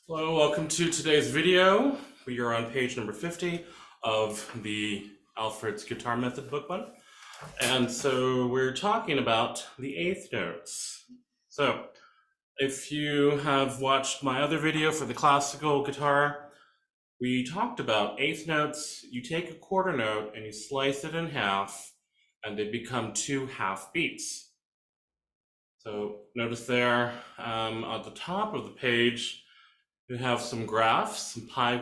Hello, welcome to today's video. We are on page number 50 of the Alfred's Guitar Method booklet. And so we're talking about the eighth notes. So if you have watched my other video for the classical guitar, we talked about eighth notes. You take a quarter note and you slice it in half and they become two half beats. So notice there at the top of the page, we have some graphs, some pie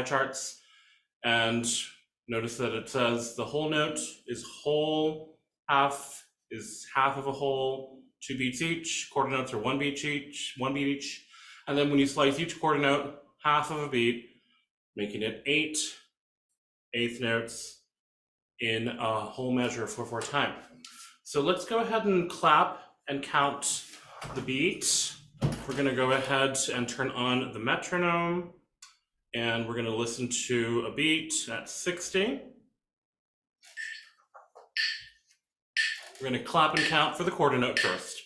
charts, and notice that it says the whole note is whole, half is half of a whole, 2 beats each, quarter notes are 1 beat each, and then when you slice each quarter note, half of a beat, making it 8 eighth notes in a whole measure 4/4 time. So let's go ahead and clap and count the beat. We're going to go ahead and turn on the metronome, and we're going to listen to a beat at 60. We're going to clap and count for the quarter note first.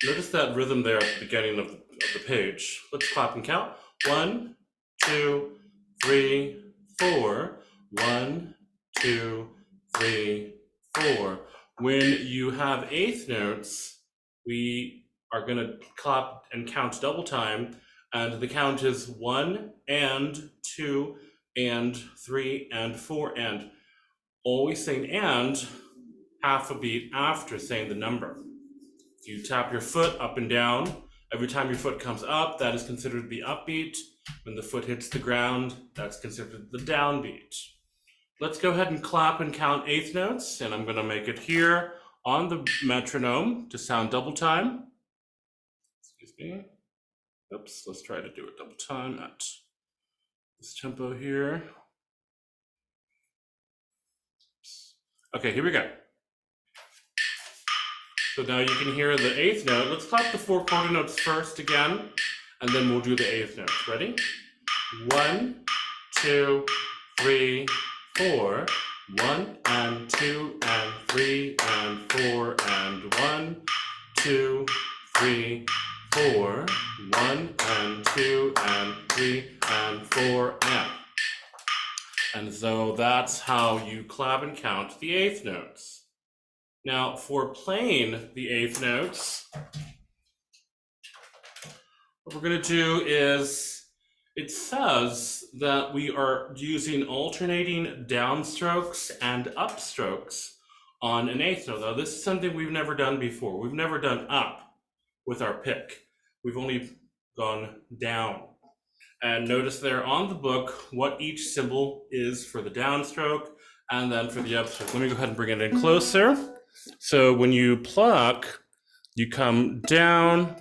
Notice that rhythm there at the beginning of the page. Let's clap and count. 1, 2, 3, 4. 1, 2, 3, 4. When you have eighth notes, we are going to clap and count double time, and the count is 1 and 2 and 3 and 4 and. Always saying and half a beat after saying the number. If you tap your foot up and down, every time your foot comes up, that is considered the upbeat. When the foot hits the ground, that's considered the downbeat. Let's go ahead and clap and count eighth notes, and I'm going to make it here on the metronome to sound double time. Excuse me. Oops, let's try to do it double time at this tempo here. Okay, here we go. So now you can hear the eighth note. Let's clap the 4 quarter notes first again, and then we'll do the eighth note. Ready? 1, 2, 3, 4. 1 and 2 and 3 and 4 and 1, 2, 3, 4. 1 and 2 and 3 and 4 and. And so that's how you clap and count the eighth notes. Now for playing the eighth notes, what we're going to do is, it says that we are using alternating downstrokes and upstrokes on an eighth note. Now this is something we've never done before. We've never done up with our pick. We've only gone down. And notice there on the book what each symbol is for the downstroke and then for the upstroke. Let me go ahead and bring it in closer. So when you pluck, you come down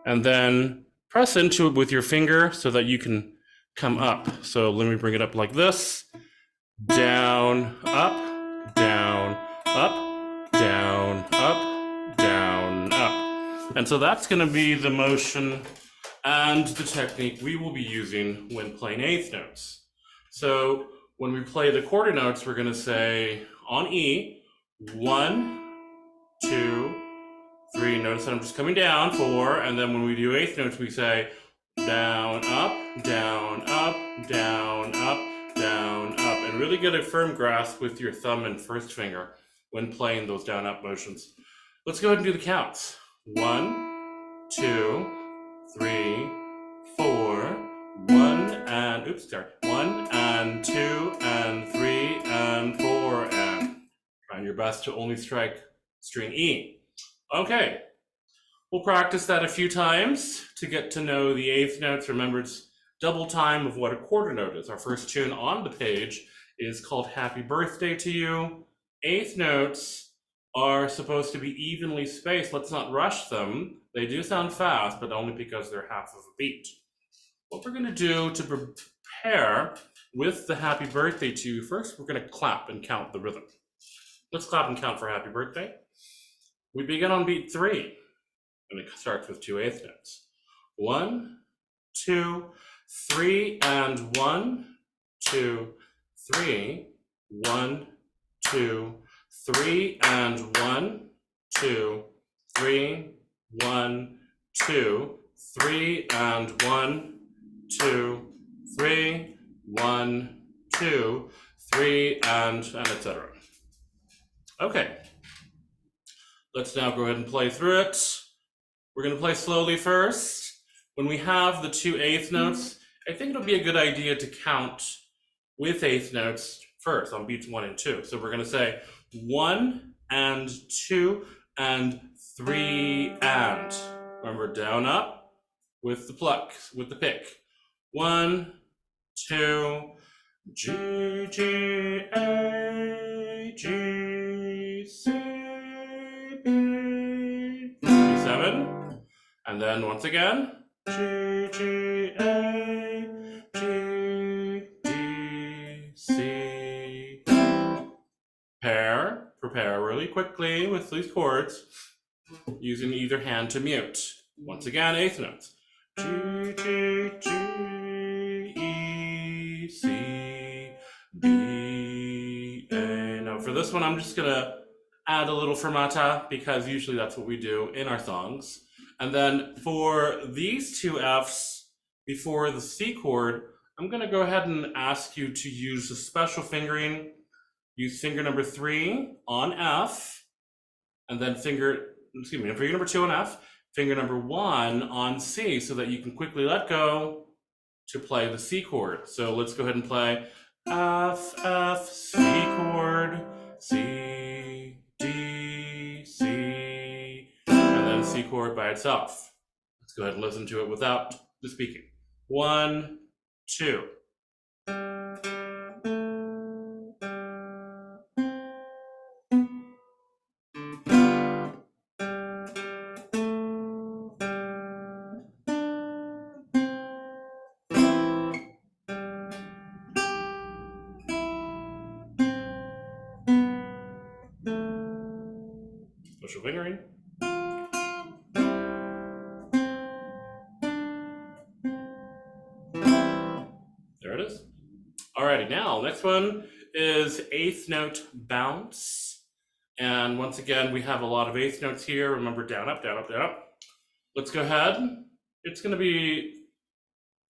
and then press into it with your finger so that you can come up. So let me bring it up like this. Down, up, down, up, down, up, down, up. And so that's going to be the motion and the technique we will be using when playing eighth notes. So when we play the quarter notes, we're going to say on E, 1, 2, 3. Notice that I'm just coming down, 4, and then when we do eighth notes, we say down, up, down, up, down, up, down, up, and really get a firm grasp with your thumb and first finger when playing those down, up motions. Let's go ahead and do the counts. 1, 2, 3, 4, 1 and, oops, sorry, 1 and 2 and 3 and 4 and. Trying your best to only strike string E. Okay, we'll practice that a few times to get to know the eighth notes. Remember, it's double time of what a quarter note is. Our first tune on the page is called Happy Birthday to You. Eighth notes are supposed to be evenly spaced. Let's not rush them. They do sound fast, but only because they're half of a beat. What we're going to do to prepare with the Happy Birthday to You, first we're going to clap and count the rhythm. Let's clap and count for Happy Birthday. We begin on beat 3, and it starts with 2 eighth notes. 1, 2, 3, and 1, 2, 3, 1, 2, 3, and 1, 2, 3, 1, 2, 3, and 1, 2, 3, 1, 2, 3, and etc. Okay, let's now go ahead and play through it. We're going to play slowly first. When we have the 2 eighth notes, I think it'll be a good idea to count with eighth notes first on beats 1 and 2. So we're going to say 1 and 2 and 3 and. Remember, down, up with the pluck, with the pick. 1, 2, G, G, A, G, C, B, G7. And then once again, G, G, A, G, D, C. Prepare really quickly with these chords, using either hand to mute. Once again, eighth notes. G, G, G, E, C, B, A. Now for this one, I'm just gonna add a little fermata because usually that's what we do in our songs. And then for these 2 Fs before the C chord, I'm gonna go ahead and ask you to use a special fingering. Use finger number 3 on F, and then finger number 2 on F, finger number 1 on C, so that you can quickly let go to play the C chord. So let's go ahead and play F, F, C chord, C, D, C, and then C chord by itself. Let's go ahead and listen to it without the speaking. 1, 2. Special fingering. There it is. Alrighty, now next one is eighth note bounce. And once again, we have a lot of eighth notes here. Remember, down, up, down, up, down, up. Let's go ahead. It's going to be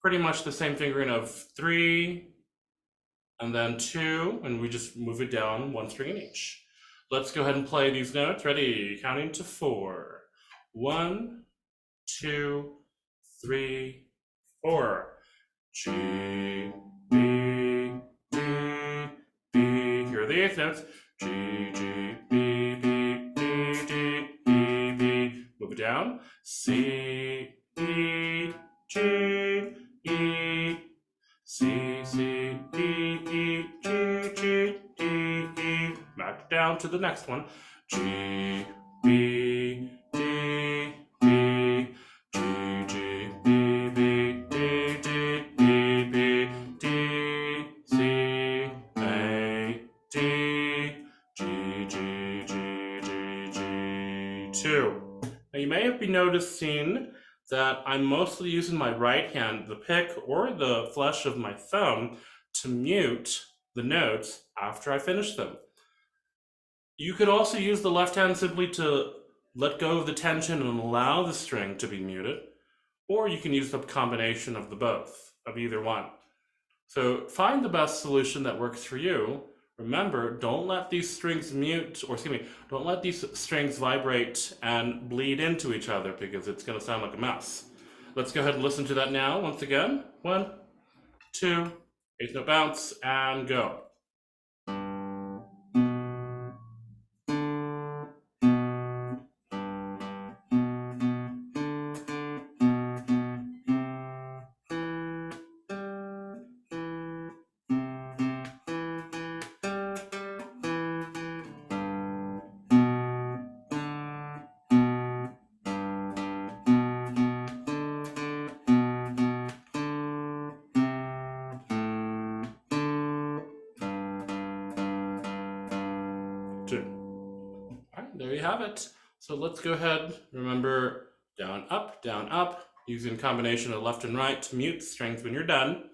pretty much the same fingering of 3 and then 2, and we just move it down 1 string in each. Let's go ahead and play these notes. Ready? Counting to 4. 1, 2, 3, 4. G, B, D, B. Here are the eighth notes. G, G, B, B, D, D, B, B. Move it down. C, E, G, E, C, C, E, E, G, G, D, E. Back down to the next one. G, B, D, B, G, G, B, B, D, D, B, B, D, C, A, D, G, G, G, G, G, 2. Now you may have been noticing that I'm mostly using my right hand, the pick or the flesh of my thumb, to mute the notes after I finish them. You could also use the left hand simply to let go of the tension and allow the string to be muted, or you can use the combination of the both, of either one. So find the best solution that works for you. Remember, don't let these strings don't let these strings vibrate and bleed into each other because it's going to sound like a mess. Let's go ahead and listen to that now once again. 1, 2, eighth note bounce, and go. All right, there you have it. So let's go ahead. Remember, down, up, using combination of left and right to mute strings when you're done.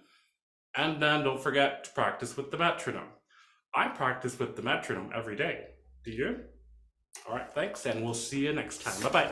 And then don't forget to practice with the metronome. I practice with the metronome every day. Do you? All right, thanks, and we'll see you next time. Bye-bye.